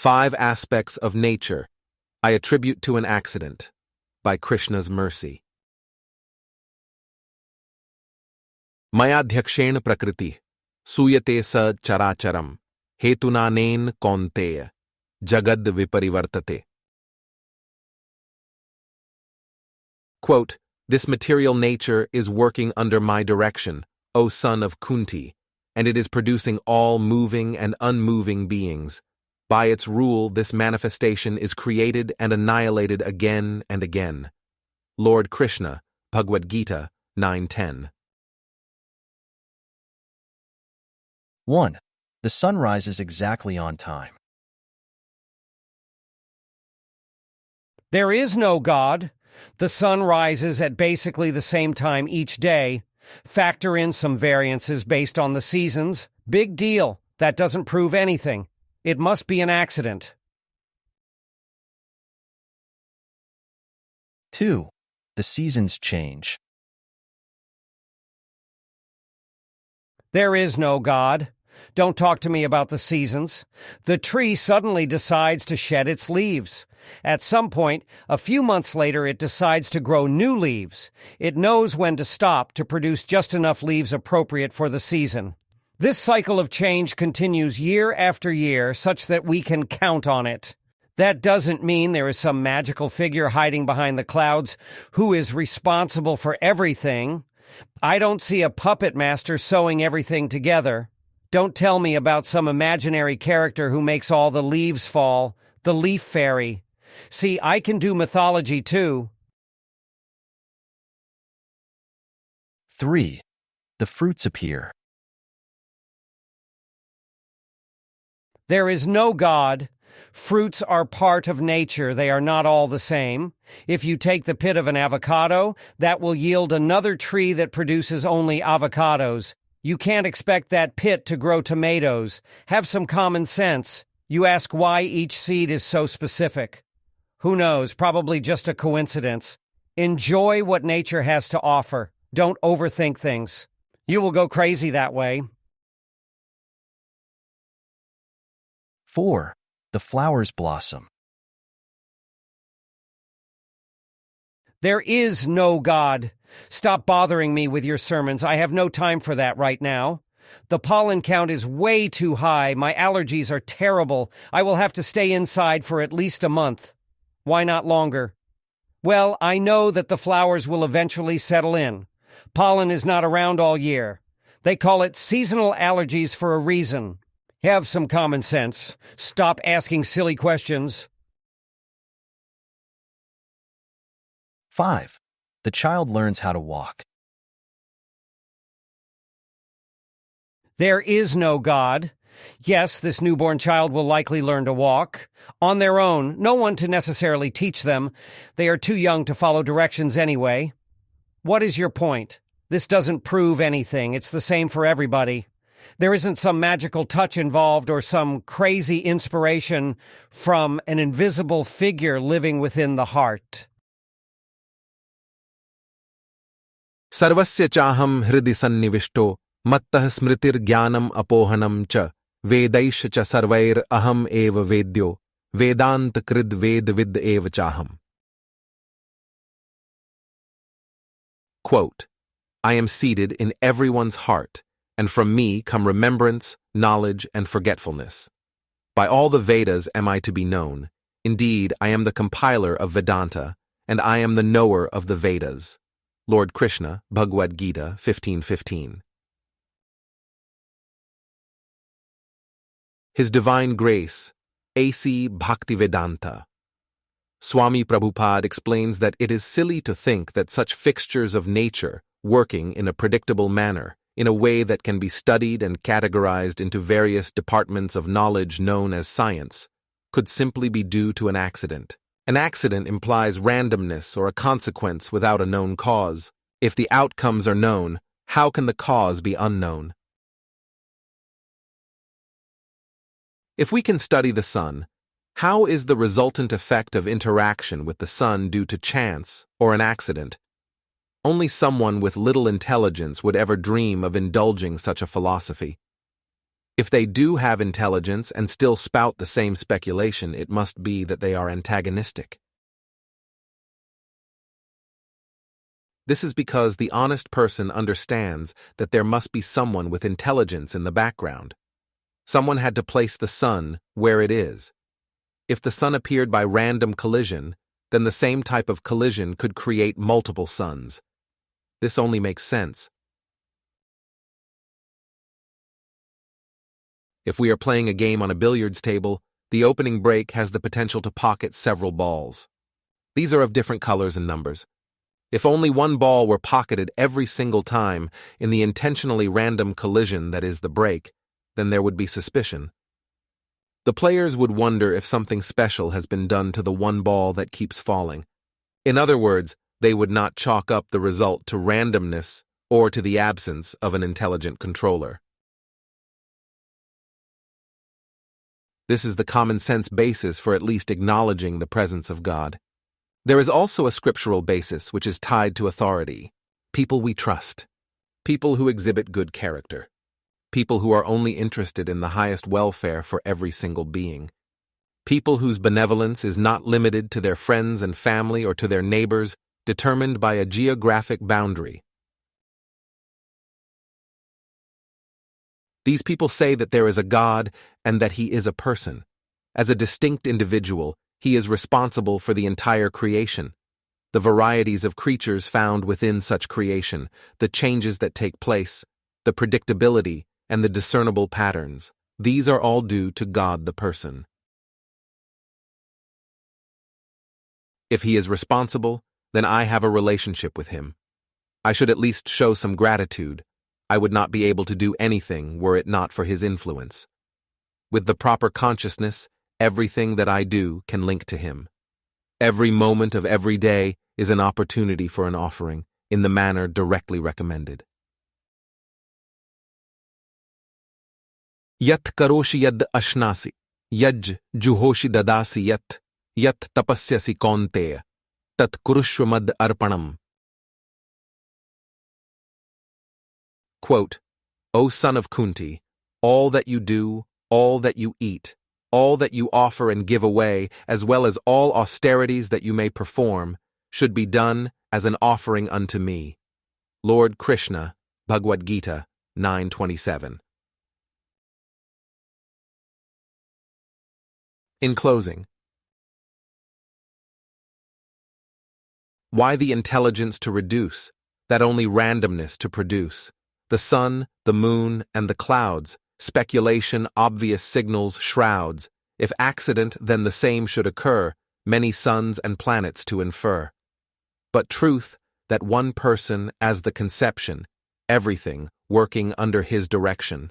5 Aspects of Nature I Attribute to an Accident by Krishna's Mercy. Mayadhyakshen prakriti, suyate sa characharam, hetunanen kaunteya, jagad viparivartate. Quote, this material nature is working under my direction, O son of Kunti, and it is producing all moving and unmoving beings. By its rule, this manifestation is created and annihilated again and again. Lord Krishna, Bhagavad-gita 9:10. 1. The sun rises exactly on time. There is no God. The sun rises at basically the same time each day. Factor in some variances based on the seasons. Big deal. That doesn't prove anything. It must be an accident. 2. The seasons change. There is no God. Don't talk to me about the seasons. The tree suddenly decides to shed its leaves. At some point, a few months later, it decides to grow new leaves. It knows when to stop to produce just enough leaves appropriate for the season. This cycle of change continues year after year, such that we can count on it. That doesn't mean there is some magical figure hiding behind the clouds who is responsible for everything. I don't see a puppet master sewing everything together. Don't tell me about some imaginary character who makes all the leaves fall, the leaf fairy. See, I can do mythology too. 3. The fruits appear. There is no God. Fruits are part of nature. They are not all the same. If you take the pit of an avocado, that will yield another tree that produces only avocados. You can't expect that pit to grow tomatoes. Have some common sense. You ask why each seed is so specific. Who knows? Probably just a coincidence. Enjoy what nature has to offer. Don't overthink things. You will go crazy that way. 4. The flowers blossom. There is no God. Stop bothering me with your sermons. I have no time for that right now. The pollen count is way too high. My allergies are terrible. I will have to stay inside for at least a month. Why not longer? Well, I know that the flowers will eventually settle in. Pollen is not around all year. They call it seasonal allergies for a reason. Have some common sense. Stop asking silly questions. 5. The child learns how to walk. There is no God. Yes, this newborn child will likely learn to walk. On their own, no one to necessarily teach them. They are too young to follow directions anyway. What is your point? This doesn't prove anything. It's the same for everybody. There isn't some magical touch involved or some crazy inspiration from an invisible figure living within the heart. Sarvasya chaham hridi sannivishto, mattah smritir jnanam apohanam cha, vedaish cha sarvair aham eva vedyo, vedant krid ved eva chaham. Quote, I am seated in everyone's heart, and from me come remembrance, knowledge, and forgetfulness. By all the Vedas am I to be known. Indeed, I am the compiler of Vedanta, and I am the knower of the Vedas. Lord Krishna, Bhagavad-gita 15:15. His Divine Grace, A.C. Bhaktivedanta. Swami Prabhupada explains that it is silly to think that such fixtures of nature, working in a predictable manner, in a way that can be studied and categorized into various departments of knowledge known as science, could simply be due to an accident. An accident implies randomness or a consequence without a known cause. If the outcomes are known, how can the cause be unknown? If we can study the sun, how is the resultant effect of interaction with the sun due to chance or an accident? Only someone with little intelligence would ever dream of indulging such a philosophy. If they do have intelligence and still spout the same speculation, it must be that they are antagonistic. This is because the honest person understands that there must be someone with intelligence in the background. Someone had to place the sun where it is. If the sun appeared by random collision, then the same type of collision could create multiple suns. This only makes sense. If we are playing a game on a billiards table, the opening break has the potential to pocket several balls. These are of different colors and numbers. If only one ball were pocketed every single time in the intentionally random collision that is the break, then there would be suspicion. The players would wonder if something special has been done to the one ball that keeps falling. In other words, they would not chalk up the result to randomness or to the absence of an intelligent controller. This is the common sense basis for at least acknowledging the presence of God. There is also a scriptural basis which is tied to authority. People we trust. People who exhibit good character. People who are only interested in the highest welfare for every single being. People whose benevolence is not limited to their friends and family or to their neighbors, determined by a geographic boundary. These people say that there is a God and that he is a person. As a distinct individual, he is responsible for the entire creation. The varieties of creatures found within such creation, the changes that take place, the predictability, and the discernible patterns, these are all due to God the person. If he is responsible, then I have a relationship with him. I should at least show some gratitude. I would not be able to do anything were it not for his influence. With the proper consciousness, everything that I do can link to him. Every moment of every day is an opportunity for an offering in the manner directly recommended. Yat karoshi yad ashnasi, yaj juhoshi dadasi yat tapasyasi kaunteya, tat kurushvamad arpanam. Quote, O son of Kunti, all that you do, all that you eat, all that you offer and give away, as well as all austerities that you may perform, should be done as an offering unto me. Lord Krishna, Bhagavad-gita 9:27. In closing, why the intelligence to reduce, that only randomness to produce? The sun, the moon, and the clouds, speculation, obvious signals, shrouds. If accident, then the same should occur, many suns and planets to infer. But truth, that one person as the conception, everything working under his direction.